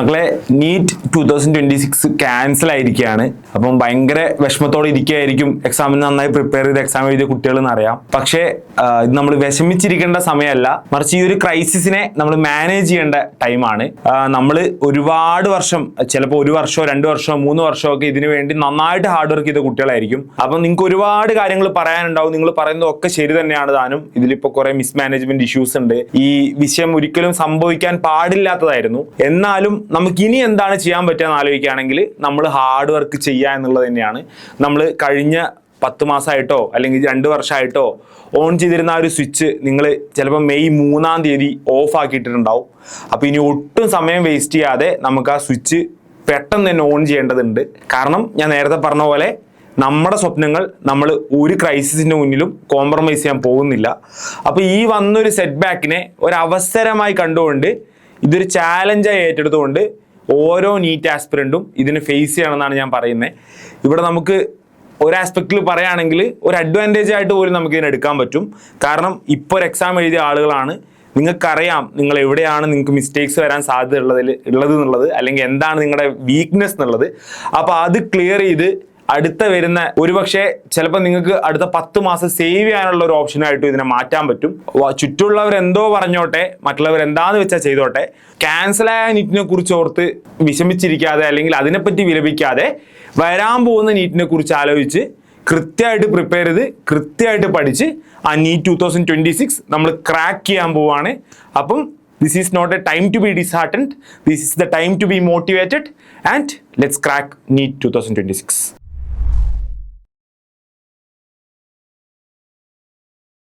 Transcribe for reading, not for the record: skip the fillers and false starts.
മക്കളെ, NEET 2026 cancel ആയിരിക്കുകയാണ്. അപ്പം ഭയങ്കര വിഷമത്തോടെ ഇരിക്കുകയായിരിക്കും എക്സാമിന് നന്നായി പ്രിപ്പയർ ചെയ്ത് എക്സാം എഴുതിയ കുട്ടികൾ എന്നറിയാം. പക്ഷേ ഇത് നമ്മൾ വിഷമിച്ചിരിക്കേണ്ട സമയമല്ല, മറിച്ച് ഈ ഒരു ക്രൈസിസിനെ നമ്മൾ മാനേജ് ചെയ്യേണ്ട ടൈമാണ്. നമ്മൾ ഒരുപാട് വർഷം, ചിലപ്പോൾ 1 വർഷമോ 2 വർഷമോ 3 വർഷമോ ഒക്കെ ഇതിനു വേണ്ടി നന്നായിട്ട് ഹാർഡ് വർക്ക് ചെയ്ത കുട്ടികളായിരിക്കും. അപ്പം നിങ്ങൾക്ക് ഒരുപാട് കാര്യങ്ങൾ പറയാനുണ്ടാവും. നിങ്ങൾ പറയുന്നതൊക്കെ ശരി തന്നെയാണ് താനും. ഇതിലിപ്പോൾ കുറെ മിസ്മാനേജ്മെന്റ് ഇഷ്യൂസ് ഉണ്ട്. ഈ വിഷയം ഒരിക്കലും സംഭവിക്കാൻ പാടില്ലാത്തതായിരുന്നു. എന്നാലും നമുക്ക് ഇനി എന്താണ് ചെയ്യാൻ പറ്റുക ആലോചിക്കുകയാണെങ്കിൽ നമ്മൾ ഹാർഡ് വർക്ക് ചെയ്യുക എന്നുള്ളത് തന്നെയാണ്. നമ്മൾ കഴിഞ്ഞ 10 മാസമായിട്ടോ അല്ലെങ്കിൽ 2 വർഷമായിട്ടോ ഓൺ ചെയ്തിരുന്ന ആ ഒരു സ്വിച്ച് നിങ്ങൾ ചിലപ്പോൾ മെയ് 3-ാം തീയതി ഓഫ് ആക്കിയിട്ടുണ്ടാവും. അപ്പോൾ ഇനി ഒട്ടും സമയം വേസ്റ്റ് ചെയ്യാതെ നമുക്ക് ആ സ്വിച്ച് പെട്ടെന്ന് തന്നെ ഓൺ ചെയ്യേണ്ടതുണ്ട്. കാരണം ഞാൻ നേരത്തെ പറഞ്ഞ പോലെ നമ്മുടെ സ്വപ്നങ്ങൾ നമ്മൾ ഒരു ക്രൈസിസിൻ്റെ മുന്നിലും കോംപ്രമൈസ് ചെയ്യാൻ പോകുന്നില്ല. അപ്പോൾ ഈ വന്നൊരു സെറ്റ് ബാക്കിനെ ഒരു അവസരമായി കണ്ടുകൊണ്ട്, ഇതൊരു ചാലഞ്ചായി ഏറ്റെടുത്തുകൊണ്ട് ഓരോ നീറ്റ് ആസ്പിറൻറ്റും ഇതിനെ ഫേസ് ചെയ്യണമെന്നാണ് ഞാൻ പറയുന്നത്. ഇവിടെ നമുക്ക് ഒരു ആസ്പെക്റ്റിൽ പറയുകയാണെങ്കിൽ ഒരു അഡ്വാൻറ്റേജ് ആയിട്ട് പോലും നമുക്ക് ഇതിനെ എടുക്കാൻ പറ്റും. കാരണം ഇപ്പോൾ ഒരു എക്സാം എഴുതിയ ആളുകളാണ്. നിങ്ങൾക്കറിയാം നിങ്ങൾ എവിടെയാണ് നിങ്ങൾക്ക് മിസ്റ്റേക്സ് വരാൻ സാധ്യത ഉള്ളത് എന്നുള്ളത്, അല്ലെങ്കിൽ എന്താണ് നിങ്ങളുടെ വീക്ക്നെസ് എന്നുള്ളത്. അപ്പോൾ അത് ക്ലിയർ ചെയ്ത് അടുത്ത വരുന്ന ഒരുപക്ഷെ ചിലപ്പോൾ നിങ്ങൾക്ക് അടുത്ത 10 മാസം സേവ് ചെയ്യാനുള്ള ഒരു ഓപ്ഷനായിട്ടും ഇതിനെ മാറ്റാൻ പറ്റും. ചുറ്റുള്ളവർ എന്തോ പറഞ്ഞോട്ടെ, മറ്റുള്ളവർ എന്താന്ന് വെച്ചാൽ ചെയ്തോട്ടെ, ക്യാൻസലായ നീറ്റിനെ കുറിച്ച് ഓർത്ത് വിഷമിച്ചിരിക്കാതെ അല്ലെങ്കിൽ അതിനെപ്പറ്റി വിലപിക്കാതെ വരാൻ പോകുന്ന നീറ്റിനെ കുറിച്ച് ആലോചിച്ച് കൃത്യമായിട്ട് പ്രിപ്പയർ ചെയ്ത് കൃത്യമായിട്ട് പഠിച്ച് ആ നീറ്റ് 2026 നമ്മൾ ക്രാക്ക് ചെയ്യാൻ പോവാണ്. അപ്പം this is not a time to be disheartened. This is the time to be motivated, and let's crack NEET 2026.